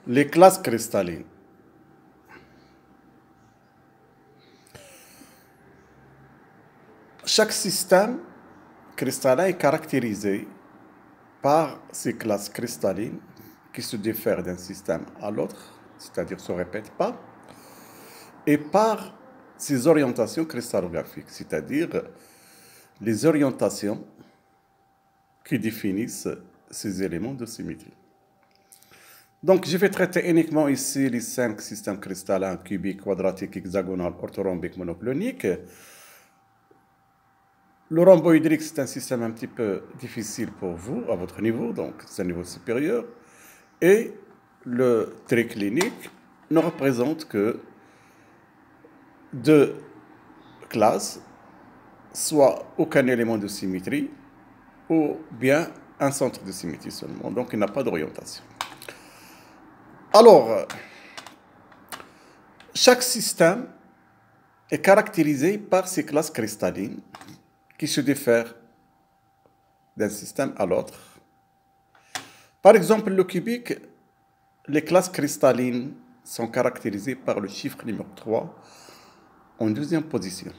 Les classes cristallines. Chaque système cristallin est caractérisé par ces classes cristallines qui se diffèrent d'un système à l'autre, c'est-à-dire ne se répètent pas, et par ces orientations cristallographiques, c'est-à-dire les orientations qui définissent ces éléments de symétrie. Donc, je vais traiter uniquement ici les 5 systèmes cristallins cubiques, quadratiques, hexagonal, orthorhombique, monoclonique. Le rhomboédrique, c'est un système un petit peu difficile pour vous, à votre niveau, donc c'est un niveau supérieur. Et le triclinique ne représente que 2 classes, soit aucun élément de symétrie, ou bien un centre de symétrie seulement. Donc, il n'a pas d'orientation. Alors, chaque système est caractérisé par ces classes cristallines qui se diffèrent d'un système à l'autre. Par exemple, le cubique, les classes cristallines sont caractérisées par le chiffre numéro 3 en deuxième position.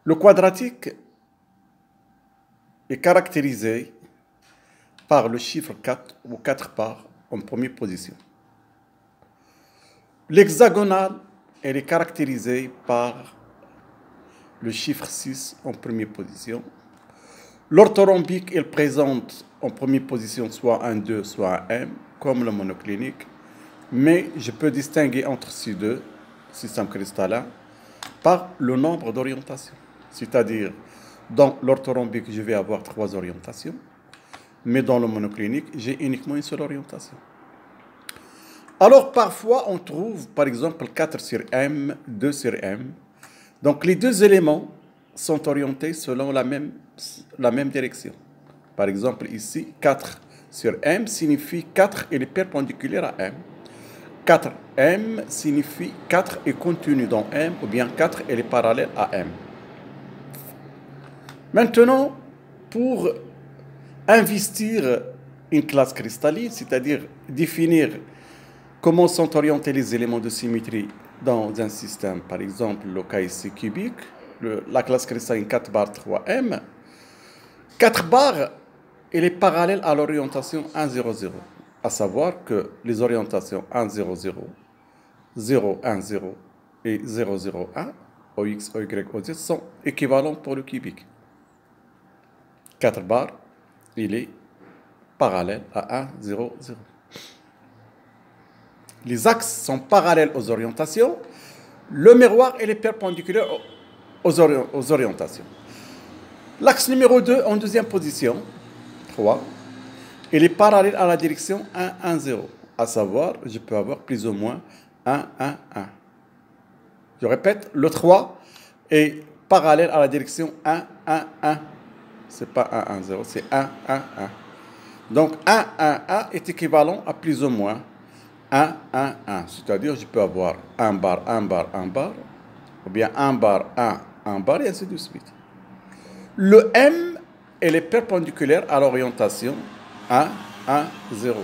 Le quadratique est caractérisé par le chiffre 4 ou 4 parts en première position. L'hexagonal, elle est caractérisée par le chiffre 6 en première position. L'orthorhombique, elle présente en première position soit un 2, soit un M, comme le monoclinique. Mais je peux distinguer entre ces deux systèmes cristallins par le nombre d'orientations. C'est-à-dire, dans l'orthorhombique, je vais avoir 3 orientations. Mais dans le monoclinique, j'ai uniquement une seule orientation. Alors, parfois, on trouve, par exemple, 4 sur M, 2 sur M. Donc, les deux éléments sont orientés selon la même direction. Par exemple, ici, 4 sur M signifie 4 est perpendiculaire à M. 4M signifie 4 est contenu dans M, ou bien 4 est parallèle à M. Maintenant, pour investir une classe cristalline, c'est-à-dire définir comment sont orientés les éléments de symétrie dans un système, par exemple le cas ici cubique, la classe cristalline 4 bar 3M, 4 bar, elle est parallèle à l'orientation 1, 0, 0. À savoir que les orientations 1, 0, 0, 0, 1, 0 et 0, 0, 1, OX, OY, OZ sont équivalents pour le cubique. 4 bar, il est parallèle à 1, 0, 0. Les axes sont parallèles aux orientations. Le miroir est perpendiculaire aux orientations. L'axe numéro 2 en deuxième position, 3, il est parallèle à la direction 1, 1, 0. À savoir, je peux avoir plus ou moins 1, 1, 1. Je répète, le 3 est parallèle à la direction 1, 1, 1. Ce n'est pas 1, 1, 0, c'est 1, 1, 1. Donc 1, 1, 1 est équivalent à plus ou moins 1, 1, 1. C'est-à-dire, je peux avoir 1 bar, 1 bar, 1 bar, ou bien 1 bar, 1 bar, et ainsi de suite. Le M, elle est perpendiculaire à l'orientation 1, 1, 0.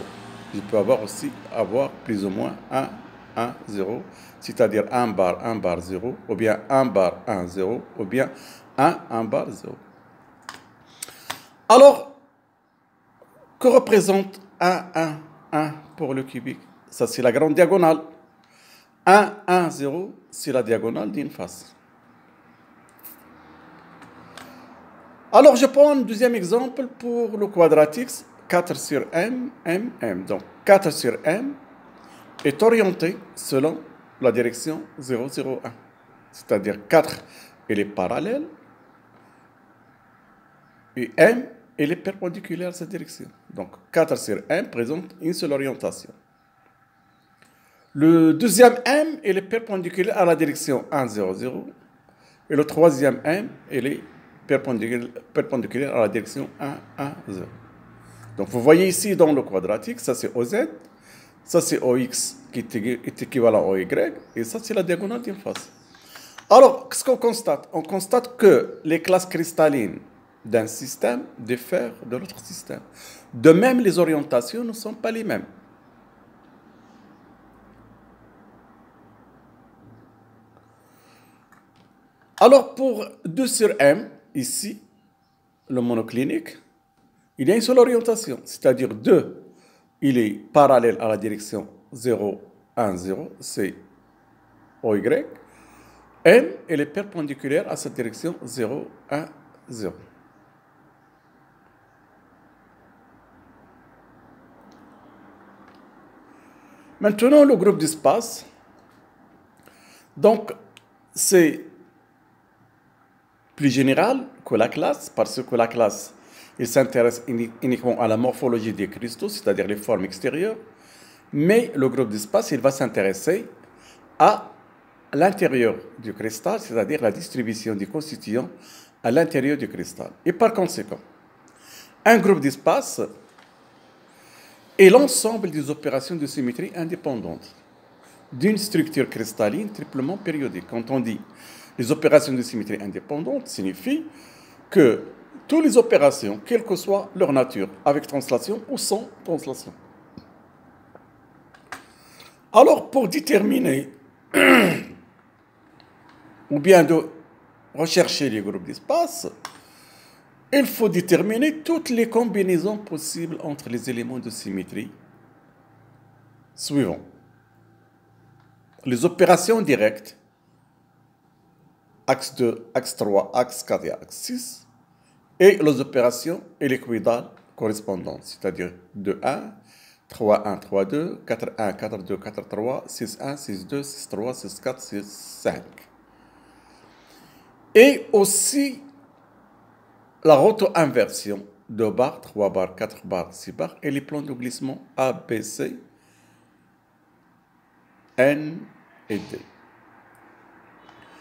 Je peux aussi avoir plus ou moins 1, 1, 0, c'est-à-dire 1 bar, 0, ou bien 1 bar, 1, 0, ou bien 1 bar, 0. Alors, que représente 1, 1, 1 pour le cubique? Ça, c'est la grande diagonale. 1, 1, 0, c'est la diagonale d'une face. Alors, je prends un deuxième exemple pour le quadratique, 4 sur M, M, M. Donc, 4 sur M est orienté selon la direction 0, 0, 1. C'est-à-dire 4, elle est parallèle, et M, elle est perpendiculaire à cette direction. Donc, 4 sur M présente une seule orientation. Le deuxième M, elle est perpendiculaire à la direction 1, 0, 0. Et le troisième M, elle est perpendiculaire à la direction 1, 1, 0. Donc, vous voyez ici dans le quadratique, ça c'est OZ, ça c'est OX qui est équivalent au Y, et ça c'est la diagonale d'une face. Alors, qu'est-ce qu'on constate? On constate que les classes cristallines d'un système diffèrent de l'autre système. De même, les orientations ne sont pas les mêmes. Alors, pour 2 sur M, ici, le monoclinique, il y a une seule orientation, c'est-à-dire 2, il est parallèle à la direction 0, 1, 0, c'est OY. M, elle est perpendiculaire à cette direction 0, 1, 0. Maintenant, le groupe d'espace, donc, c'est plus général que la classe, parce que la classe, il s'intéresse uniquement à la morphologie des cristaux, c'est-à-dire les formes extérieures, mais le groupe d'espace, il va s'intéresser à l'intérieur du cristal, c'est-à-dire la distribution des constituants à l'intérieur du cristal. Et par conséquent, un groupe d'espace est l'ensemble des opérations de symétrie indépendantes d'une structure cristalline triplement périodique. Quand on dit les opérations de symétrie indépendantes, signifie que toutes les opérations, quelle que soit leur nature, avec translation ou sans translation. Alors, pour déterminer ou bien de rechercher les groupes d'espace, il faut déterminer toutes les combinaisons possibles entre les éléments de symétrie suivants. Les opérations directes, axe 2, axe 3, axe 4 et axe 6, et les opérations éliquidales correspondantes, c'est-à-dire 2, 1, 3, 1, 3, 2, 4, 1, 4, 2, 4, 3, 6, 1, 6, 2, 6, 3, 6, 4, 6, 5. Et aussi la roto-inversion, 2 barres, 3 barres, 4 barres, 6 barres, et les plans de glissement A, B, C, N et D.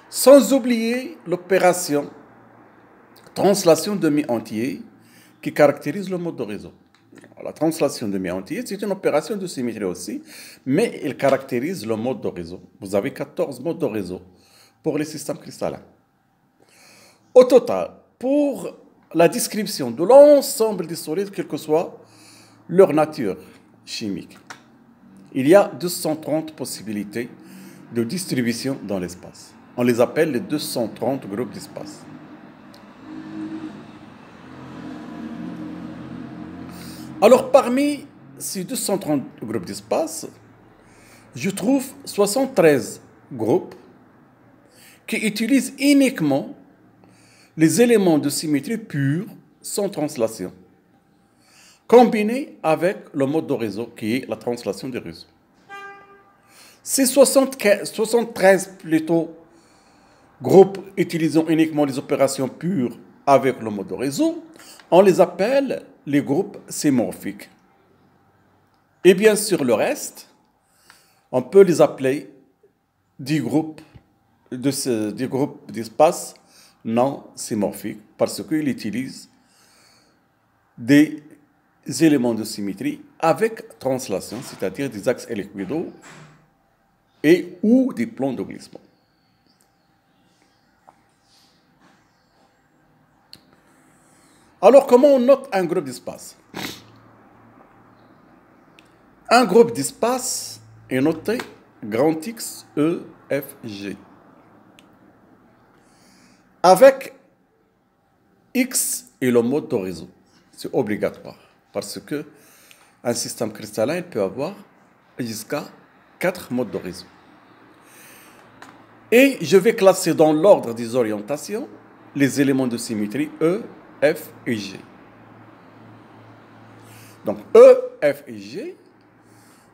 Sans oublier l'opération translation demi-entier qui caractérise le mode de réseau. La translation demi-entier, c'est une opération de symétrie aussi, mais elle caractérise le mode de réseau. Vous avez 14 modes de réseau pour les systèmes cristallins. Au total, pour la description de l'ensemble des solides, quelle que soit leur nature chimique, il y a 230 possibilités de distribution dans l'espace. On les appelle les 230 groupes d'espace. Alors, parmi ces 230 groupes d'espace, je trouve 73 groupes qui utilisent uniquement les éléments de symétrie pure sans translation, combinés avec le mode de réseau qui est la translation des réseaux. Ces 73 plutôt groupes utilisant uniquement les opérations pures avec le mode de réseau, on les appelle les groupes symmorphiques. Et bien sûr, le reste, on peut les appeler des groupes d'espace non symmorphiques parce qu'ils utilisent des éléments de symétrie avec translation, c'est-à-dire des axes éliquidaux et ou des plans de glissement. Alors, comment on note un groupe d'espace? Un groupe d'espace est noté grand X, E, F, G. Avec X et le mode de réseau. C'est obligatoire parce que un système cristallin peut avoir jusqu'à 4 modes de réseau. Et je vais classer dans l'ordre des orientations les éléments de symétrie E, F et G. Donc E, F et G,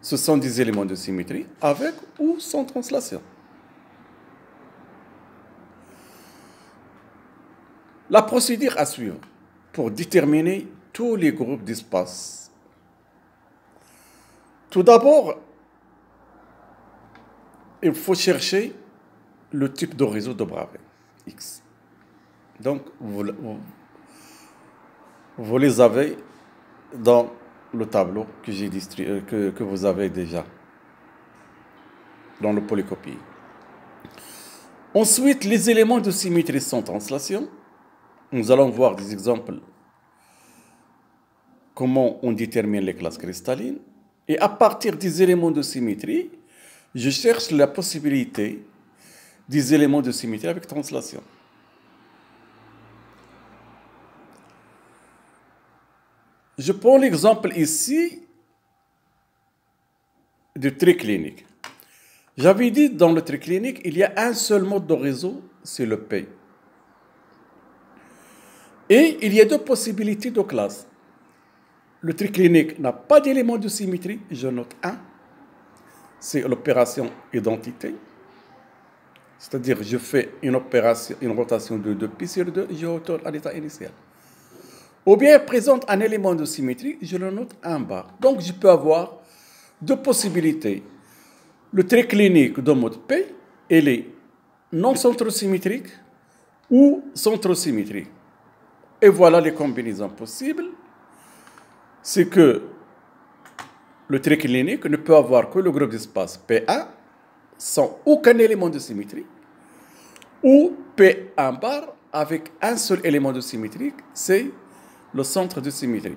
ce sont des éléments de symétrie avec ou sans translation. La procédure à suivre pour déterminer tous les groupes d'espace. Tout d'abord, il faut chercher le type de réseau de Bravais, X. Donc, vous les avez dans le tableau que vous avez déjà dans le polycopie. Ensuite, les éléments de symétrie sans translation. Nous allons voir des exemples comment on détermine les classes cristallines. Et à partir des éléments de symétrie, je cherche la possibilité des éléments de symétrie avec translation. Je prends l'exemple ici du triclinique. J'avais dit dans le triclinique, il y a un seul mode de réseau, c'est le P. Et il y a deux possibilités de classe. Le triclinique n'a pas d'élément de symétrie, je note 1. C'est l'opération identité. C'est-à-dire, je fais une rotation de 2π sur 2, je retourne à l'état initial. Ou bien, il présente un élément de symétrie, je le note 1 bar. Donc, je peux avoir deux possibilités. Le triclinique de mode P, il est non centrosymétrique ou centrosymétrique. Et voilà les combinaisons possibles. C'est que le triclinique ne peut avoir que le groupe d'espace P1 sans aucun élément de symétrie, ou P1 bar avec un seul élément de symétrie, c'est le centre de symétrie.